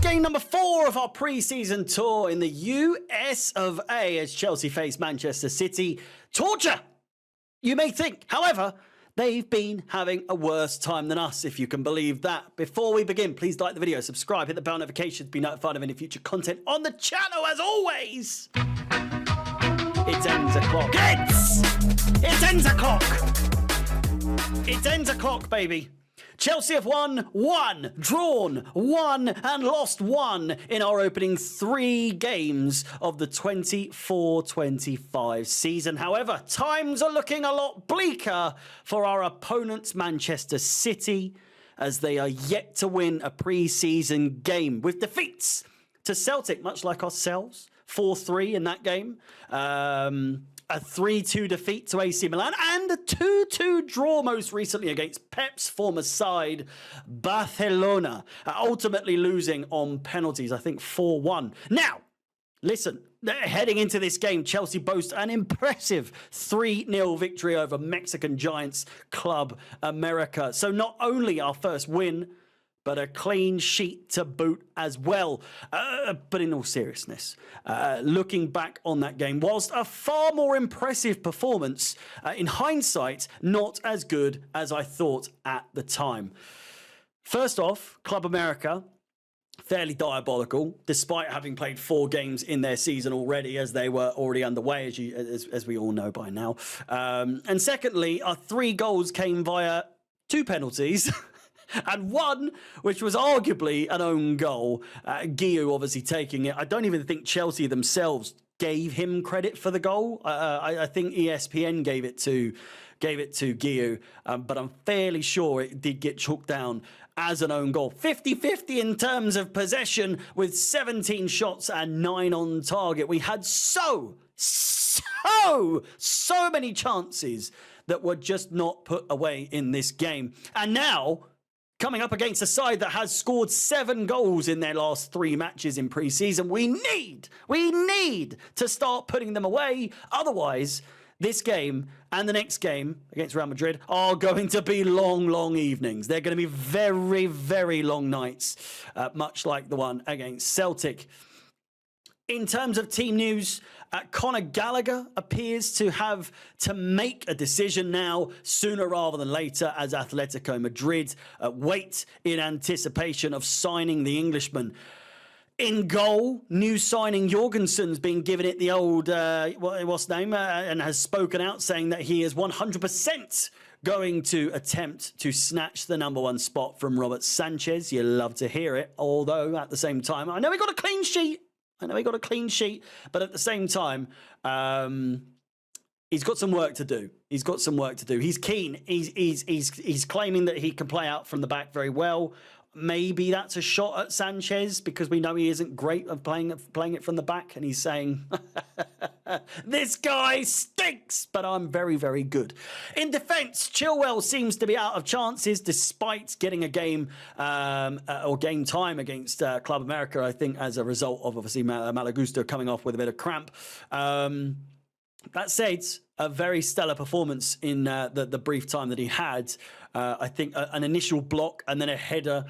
game number 4 of our pre-season tour in the US of A as Chelsea face Manchester City. Torture, you may think. However, they've been having a worse time than us, if you can believe that. Before we begin, please like the video, subscribe, hit the bell notification to be notified of any future content on the channel. As always, it's ends o'clock. It's ends o'clock. It's ends o'clock, baby. Chelsea have won 1, drawn 1, and lost 1 in our opening 3 games of the 24-25 season. However, times are looking a lot bleaker for our opponents, Manchester City, as they are yet to win a pre-season game, with defeats to Celtic, much like ourselves, 4-3 in that game. A 3-2 defeat to AC Milan and a 2-2 draw most recently against Pep's former side, Barcelona, ultimately losing on penalties, I think 4-1. Now, listen, heading into this game, Chelsea boast an impressive 3-0 victory over Mexican giants Club America. So not only our first win, but a clean sheet to boot as well. But in all seriousness, looking back on that game, whilst a far more impressive performance, in hindsight, not as good as I thought at the time. First off, Club America, fairly diabolical, despite having played 4 games in their season already, as they were already underway, as we all know by now. And secondly, our 3 goals came via 2 penalties, and 1, which was arguably an own goal. Guiu obviously taking it. I don't even think Chelsea themselves gave him credit for the goal. I think ESPN gave it to Guiu, but I'm fairly sure it did get chalked down as an own goal. 50-50 in terms of possession, with 17 shots and 9 on target. We had so many chances that were just not put away in this game. And now, coming up against a side that has scored 7 goals in their last 3 matches in pre-season, we need to start putting them away. Otherwise, this game and the next game against Real Madrid are going to be long evenings. They're going to be very, very long nights, much like the one against Celtic. In terms of team news, Conor Gallagher appears to have to make a decision now, sooner rather than later, as Atletico Madrid wait in anticipation of signing the Englishman. In goal, new signing Jorgensen's been given it the old, what's name, and has spoken out saying that he is 100% going to attempt to snatch the #1 spot from Robert Sanchez. You love to hear it, although at the same time, I know he got a clean sheet. But at the same time, he's got some work to do. He's keen. He's claiming that he can play out from the back very well. Maybe that's a shot at Sanchez, because we know he isn't great at playing it from the back, and he's saying, this guy stinks, but I'm very, very good. In defence, Chilwell seems to be out of chances despite getting a game or game time against Club America, I think, as a result of obviously Malagusto coming off with a bit of cramp. That said, a very stellar performance in the brief time that he had. I think an initial block and then a header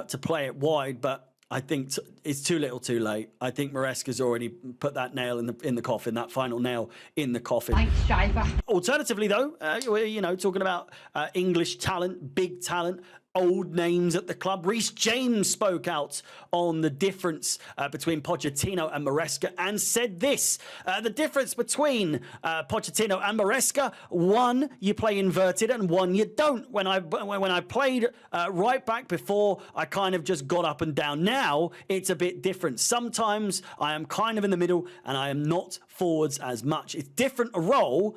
to play it wide, but I think it's too little too late. I think Maresca's already put that nail in the coffin, that final nail in the coffin. Thanks, Shiver. Alternatively, though, you know, talking about English talent, big talent, old names at the club. Reece James spoke out on the difference between Pochettino and Maresca and said this. The difference between Pochettino and Maresca: 1, you play inverted, and 1, you don't. When I played right back before, I kind of just got up and down. Now, it's a bit different. Sometimes I am kind of in the middle and I am not forwards as much. It's different a role,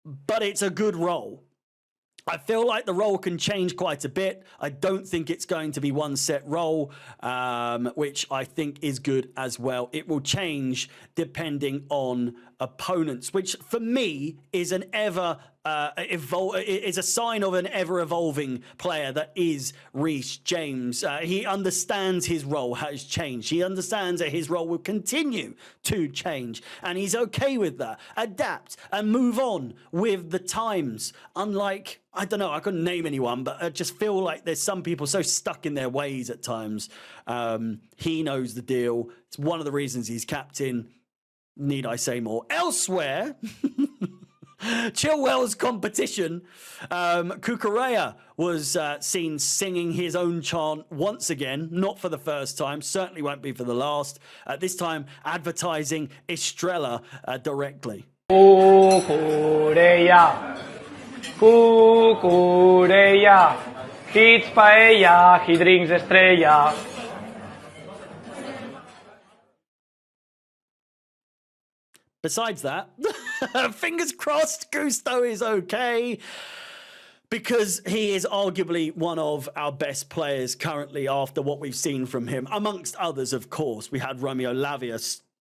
but it's a good role. I feel like the role can change quite a bit. I don't think it's going to be one set role, which I think is good as well. It will change depending on opponents, which for me is an ever is a sign of an ever-evolving player that is Reece James. He understands his role has changed. He understands that his role will continue to change, and he's okay with that. Adapt and move on with the times. Unlike, I don't know, I couldn't name anyone, but I just feel like there's some people so stuck in their ways at times. He knows the deal. It's one of the reasons he's captain. Need I say more? Elsewhere, Chilwell's competition, Cucurella was seen singing his own chant once again, not for the first time, certainly won't be for the last, this time advertising Estrella directly. Cucurella, Cucurella, he eats paella, he drinks Estrella. Besides that, fingers crossed, Gusto is okay, because he is arguably one of our best players currently after what we've seen from him. Amongst others, of course, we had Romeo Lavia,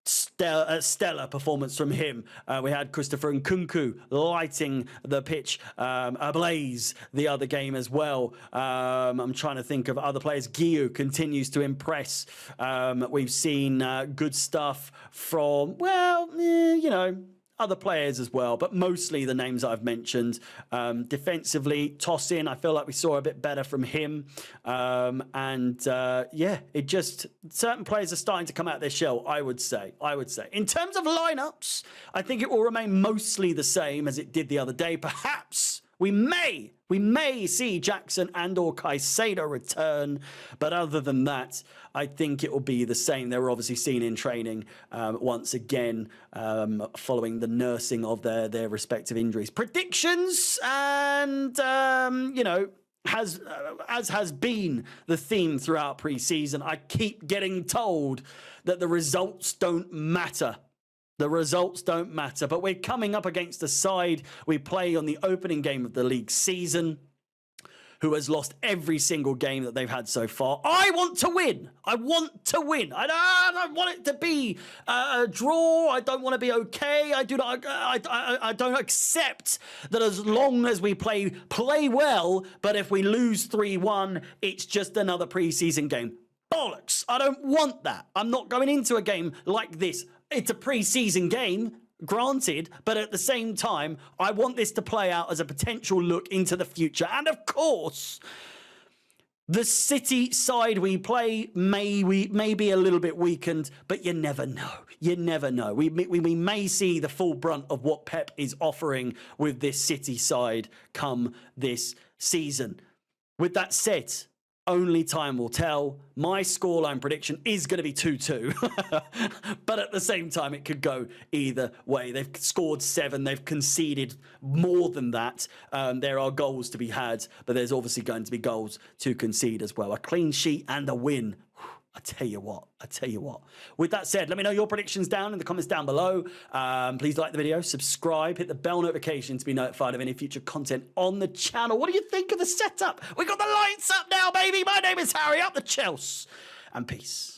stellar performance from him. We had Christopher Nkunku lighting the pitch ablaze the other game as well. I'm trying to think of other players. Guiu continues to impress. We've seen good stuff from, other players as well, but mostly the names I've mentioned. Defensively, Tosin, I feel like we saw a bit better from him. It just, certain players are starting to come out of their shell, I would say. In terms of lineups, I think it will remain mostly the same as it did the other day. Perhaps we may see Jackson and or Caicedo return, but other than that, I think it will be the same. They were obviously seen in training once again following the nursing of their respective injuries. Predictions and, as has been the theme throughout preseason, I keep getting told that the results don't matter. The results don't matter, but we're coming up against a side we play on the opening game of the league season who has lost every single game that they've had so far. I want to win. I don't want it to be a draw. I don't want to be okay. I don't accept that as long as we play well, but if we lose 3-1, it's just another preseason game. Bollocks. I don't want that. I'm not going into a game like this. It's a preseason game, granted, but at the same time, I want this to play out as a potential look into the future. And of course, the City side we play may be a little bit weakened, but you never know. You never know. We may see the full brunt of what Pep is offering with this City side come this season. With that said, only time will tell. My scoreline prediction is going to be 2-2. But at the same time, it could go either way. They've scored 7. They've conceded more than that. There are goals to be had, but there's obviously going to be goals to concede as well. A clean sheet and a win. I tell you what. With that said, let me know your predictions down in the comments down below. Please like the video, subscribe, hit the bell notification to be notified of any future content on the channel. What do you think of the setup? We got the lights up now, baby. My name is Harry, up the Chelsea, and peace.